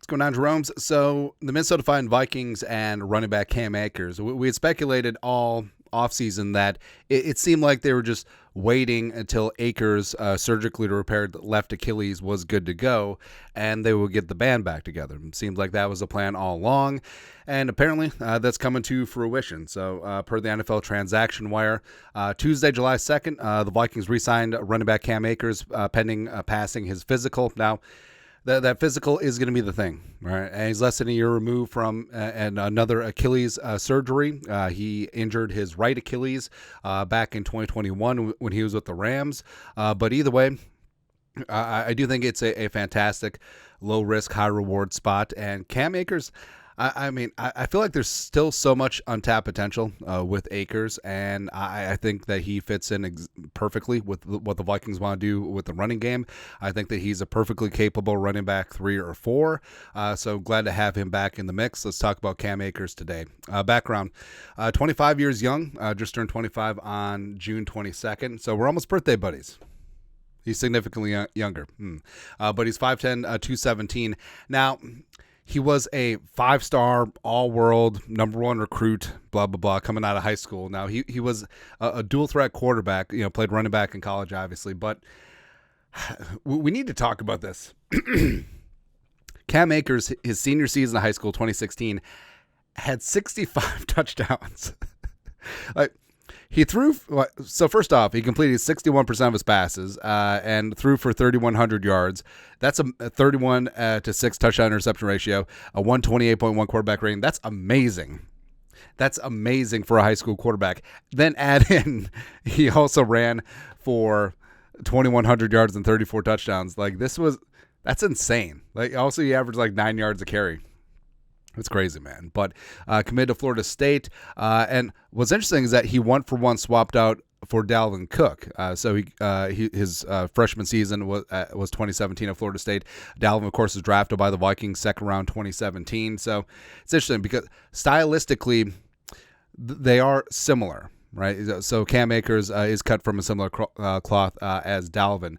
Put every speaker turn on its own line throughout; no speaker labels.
What's going on, Jerome's? So the Minnesota Vikings and running back Cam Akers, we had speculated all offseason that it seemed like they were just waiting until Akers surgically repaired left Achilles was good to go, and they would get the band back together. It seemed like that was the plan all along, and apparently that's coming to fruition. So per the NFL transaction wire, Tuesday, July 2nd, the Vikings re-signed running back Cam Akers pending passing his physical. Now, that physical is going to be the thing, right? And he's less than a year removed from and another Achilles surgery. He injured his right Achilles back in 2021 when he was with the Rams. But either way, I do think it's a fantastic low-risk, high-reward spot. And Cam Akers, I feel like there's still so much untapped potential with Akers, and I think that he fits in perfectly with what the Vikings want to do with the running game. I think that he's a perfectly capable running back 3 or 4, so glad to have him back in the mix. Let's talk about Cam Akers today. Background, 25 years young, just turned 25 on June 22nd, so we're almost birthday buddies. He's significantly younger, but he's 5'10", 217. Now, he was a 5-star, all-world, number 1 recruit, blah, blah, blah, coming out of high school. Now, he was a dual-threat quarterback, played running back in college, obviously, but we need to talk about this. Cam Akers, his senior season of high school, 2016, had 65 touchdowns. He threw, so first off, he completed 61% of his passes and threw for 3,100 yards. That's a 31 to 6 touchdown interception ratio, a 128.1 quarterback rating. That's amazing. That's amazing for a high school quarterback. Then add in, he also ran for 2,100 yards and 34 touchdowns. That's insane. Also, he averaged 9 yards a carry. It's crazy, man. But committed to Florida State. And what's interesting is that he 1-for-1 swapped out for Dalvin Cook. So his freshman season was 2017 at Florida State. Dalvin, of course, was drafted by the Vikings second round 2017. So it's interesting because stylistically, they are similar. Right, so Cam Akers is cut from a similar cloth as Dalvin,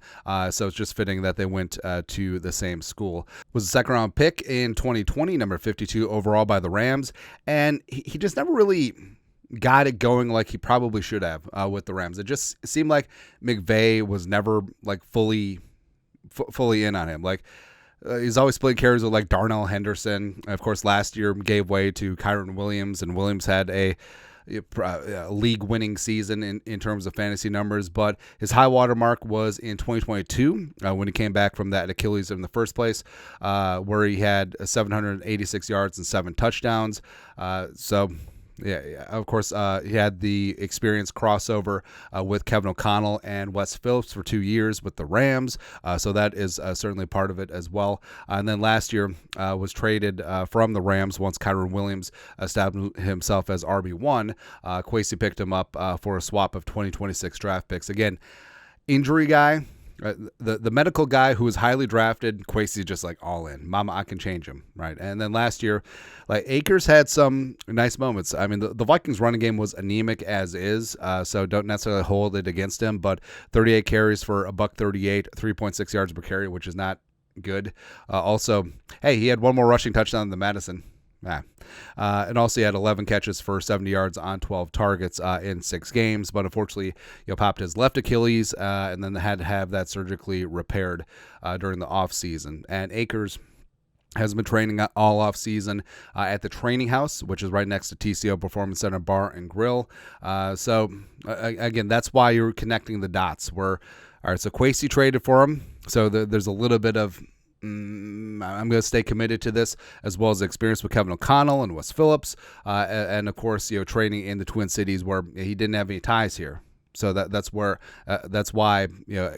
so it's just fitting that they went to the same school. Was a second-round pick in 2020, number 52 overall by the Rams, and he just never really got it going like he probably should have with the Rams. It just seemed like McVay was never fully in on him. He's always split carries with Darnell Henderson. Of course, last year gave way to Kyron Williams, and Williams had a league-winning season in terms of fantasy numbers, but his high water mark was in 2022 when he came back from that Achilles in the first place, where he had 786 yards and 7 touchdowns. Of course, he had the experience crossover with Kevin O'Connell and Wes Phillips for 2 years with the Rams, so that is certainly part of it as well. And then last year was traded from the Rams once Kyron Williams established himself as RB1. Kwesi picked him up for a swap of 2026 draft picks. Again, injury guy. The medical guy who was highly drafted, Kwesi just all in. Mama, I can change him, right? And then last year, Akers had some nice moments. I mean, the Vikings running game was anemic as is, so don't necessarily hold it against him, but 38 carries for $138, 3.6 yards per carry, which is not good. Also, hey, he had one more rushing touchdown than Madison. And also he had 11 catches for 70 yards on 12 targets in 6 games, but unfortunately popped his left Achilles and then had to have that surgically repaired during the offseason. And Akers has been training all off season at the training house, which is right next to TCO Performance Center Bar and Grill. So again, that's why you're connecting the dots. All right, so Kwesi traded for him, so there's a little bit of I'm going to stay committed to this, as well as experience with Kevin O'Connell and Wes Phillips, and of course, training in the Twin Cities where he didn't have any ties here. So that's why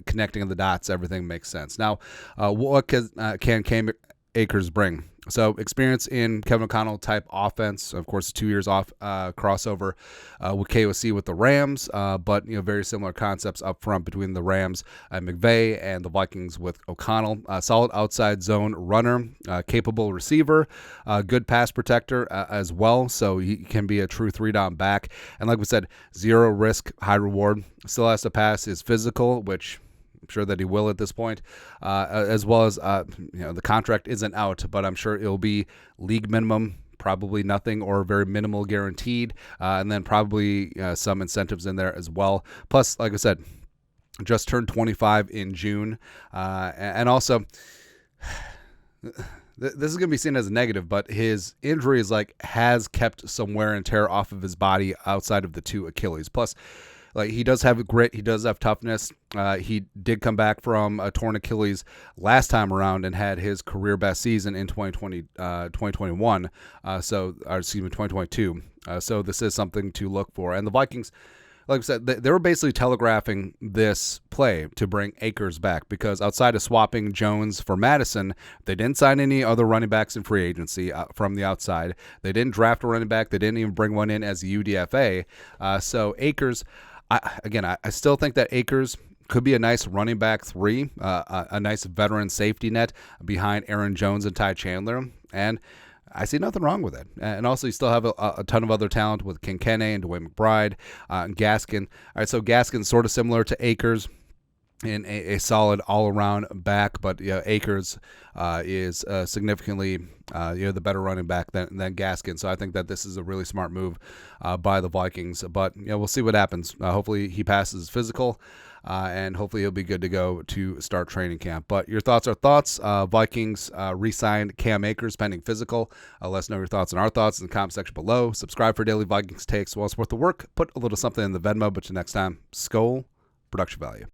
connecting the dots, everything makes sense. Now, what can Cam Akers bring? So experience in Kevin O'Connell type offense, of course, 2 years off crossover with KOC with the Rams, but very similar concepts up front between the Rams and McVay and the Vikings with O'Connell. Solid outside zone runner, capable receiver, good pass protector as well, so he can be a true 3-down back. And like we said, zero risk, high reward. Still has to pass his physical, which sure that he will at this point, as well as the contract isn't out, but I'm sure it'll be league minimum. Probably nothing or very minimal guaranteed, and then probably some incentives in there as well. Plus, like I said, just turned 25 in June, and also this is going to be seen as a negative, but his injury has kept some wear and tear off of his body outside of the two Achilles. Plus, he does have grit, he does have toughness. He did come back from a torn Achilles last time around and had his career best season in 2021. 2022. So this is something to look for. And the Vikings, like I said, they were basically telegraphing this play to bring Akers back because outside of swapping Jones for Madison, they didn't sign any other running backs in free agency from the outside. They didn't draft a running back. They didn't even bring one in as a UDFA. So Akers, I still think that Akers could be a nice running back 3, a nice veteran safety net behind Aaron Jones and Ty Chandler. And I see nothing wrong with it. And also, you still have a ton of other talent with Kincaid and DeWayne McBride and Gaskin. All right, so Gaskin's sort of similar to Akers in a solid all-around back, but Akers is significantly the better running back than Gaskin. So I think that this is a really smart move by the Vikings. But we'll see what happens. Hopefully he passes physical. And hopefully he'll be good to go to start training camp. But your thoughts are thoughts. Vikings re-signed Cam Akers pending physical. Let us know your thoughts and our thoughts in the comment section below. Subscribe for daily Vikings takes. Well, it's worth the work. Put a little something in the Venmo. But till next time, Skol, production value.